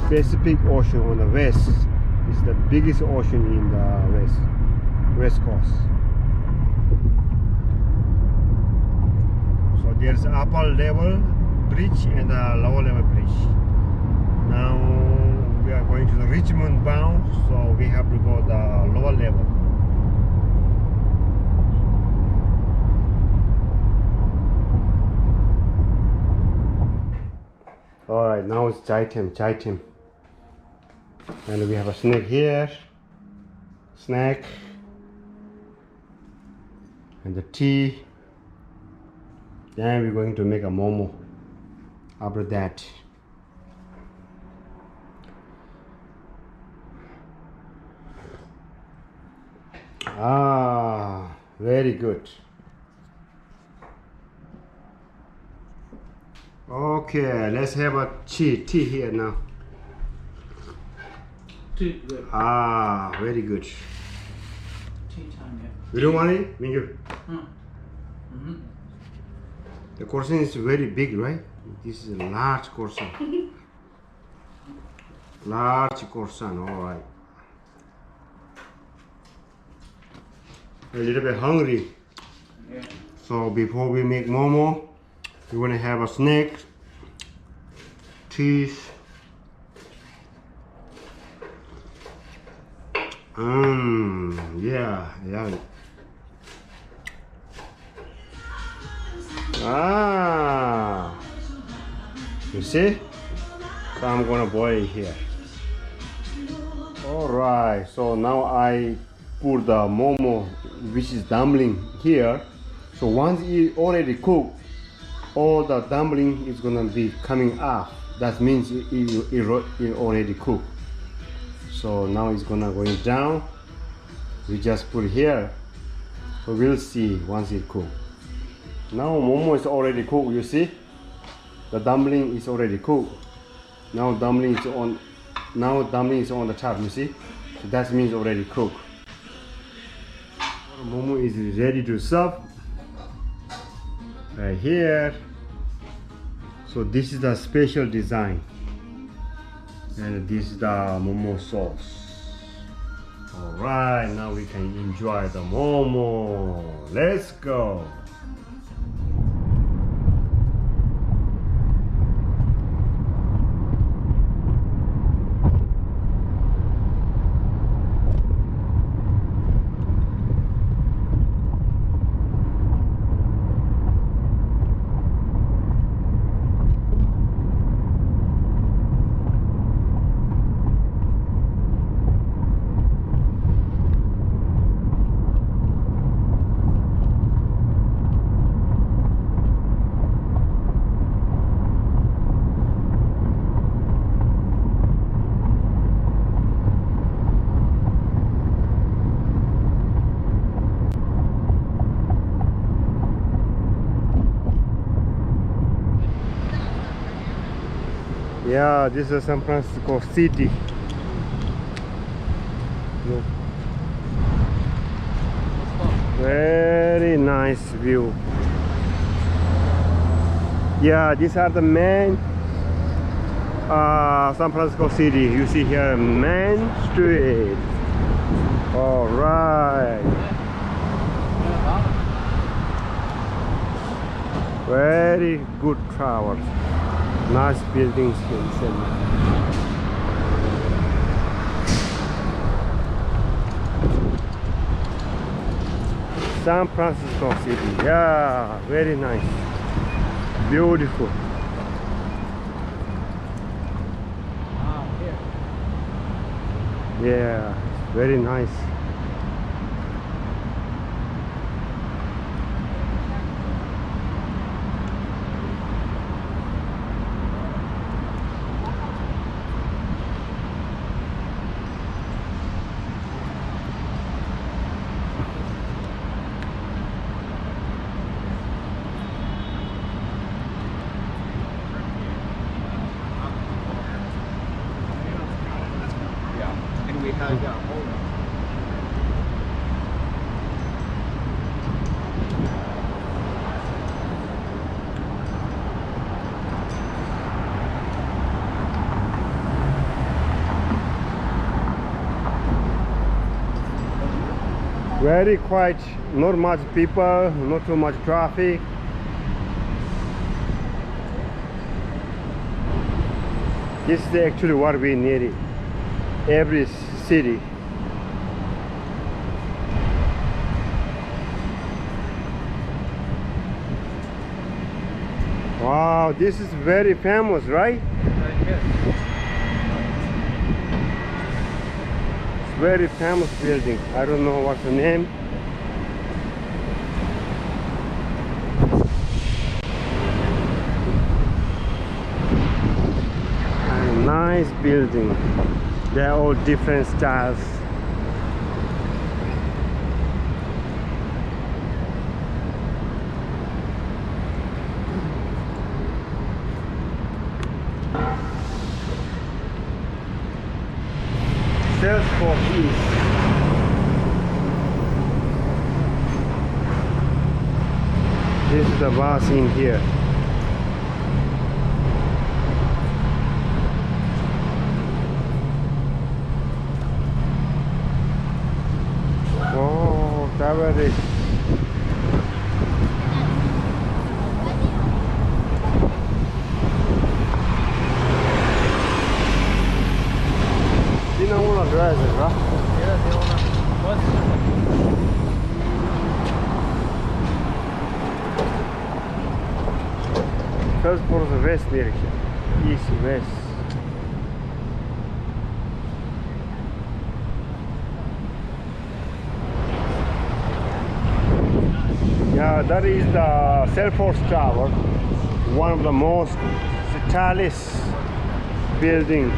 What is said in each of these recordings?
Pacific Ocean on the west is the biggest ocean in the west coast. So there's upper level bridge and a lower level bridge. Now we are going to the Richmond bound, so we have to go the lower level. Alright, now it's chai time. And we have a snack here. Snack. And the tea. Then we're going to make a momo after that. Ah, very good. Okay, let's have a tea here now. Tea, good. Ah, very good. Tea time, yeah. You don't want it, Minju? Mm-hmm. The croissant is very big, right? This is a large croissant. Large croissant, alright. A little bit hungry. Yeah. So before we make momo, we're gonna have a snack, cheese. Yeah. Ah, you see? So I'm gonna boil it here. Alright, so now I put the momo, which is dumpling, here. So once it already cooked, all the dumpling is gonna be coming up. That means it already cooked. So now it's gonna going down. We just put here. So we'll see once it cooked. Now momo is already cooked, you see? The dumpling is already cooked. Now dumpling is on the top, you see? So that means already cooked. Momo is ready to serve. Right here. So this is the special design. And this is the momo sauce. Alright, now we can enjoy the momo. Let's go. Yeah, this is San Francisco City. Look. Very nice view. Yeah, these are the main San Francisco City. You see here, Main Street. All right. Very good towers. Nice buildings here. San Francisco City. Yeah, very nice. Beautiful. Yeah, very nice. And we had hold on. Very quiet, not much people, not too much traffic. This is actually what we need. Every city. Wow, this is very famous, right? Yes. It's very famous building. I don't know what's the name. And nice building. They're all different styles. Salesforce East. This is the bus in here. Oh, Tavares. Sino uno driver, right? Yeah, they wanna. What? First for the west direction. East, west. Yeah, that is the Salesforce Tower. One of the most stylish building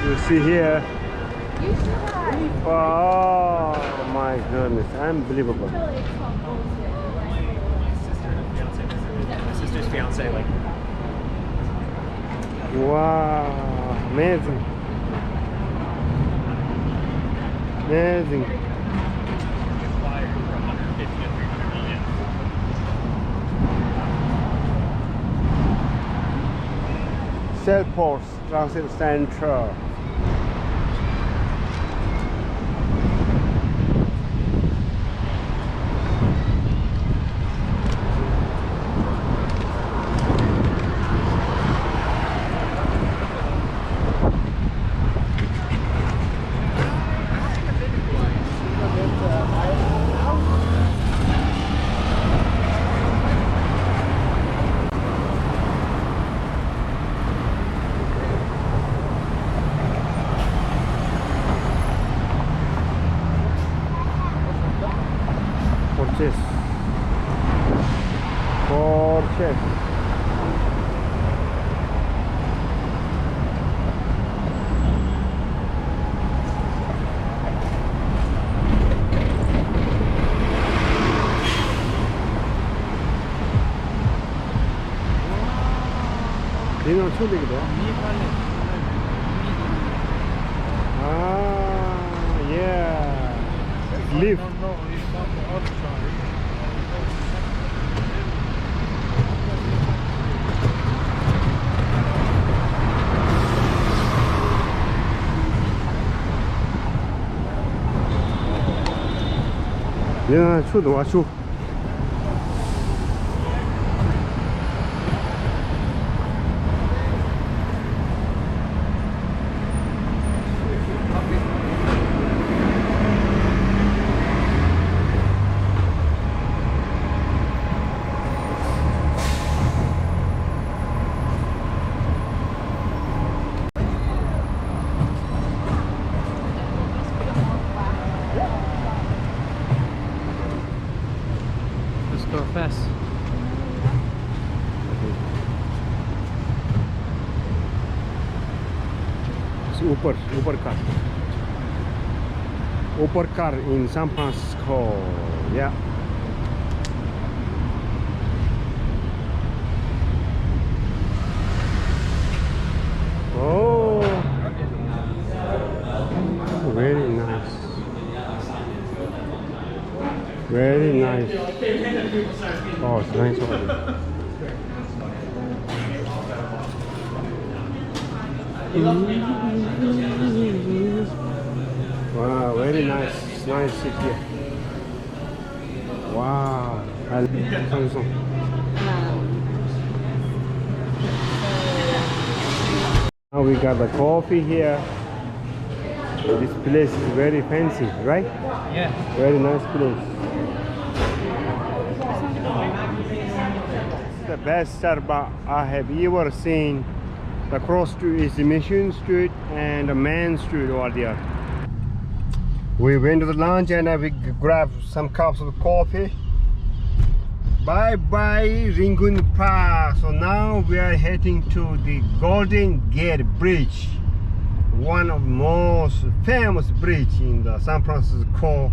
you see here. Oh my goodness, unbelievable. My sister's fiance, like. Wow, amazing. Amazing. Acquired for 150 to 300 million. Salesforce Transit Center. Purchase. Purchase. Dino chuli gitu. Ah, yeah. Lift. No, it's not the outside. Yeah, true, true. Let's go fast. It's Upper car in San Francisco. Yeah. Oh, very nice. Very nice. Oh, it's nice already. Wow, very nice. Nice city. Wow. Samsung. Now we got the coffee here. This place is very fancy, right? Yeah. Very nice place. The best Starbucks I have ever seen. The cross street is the Mission Street and the Main Street over there. We went to the lunch and we grabbed some cups of coffee. Bye bye Ringun Park. So now we are heading to the Golden Gate Bridge, one of the most famous bridge in the San Francisco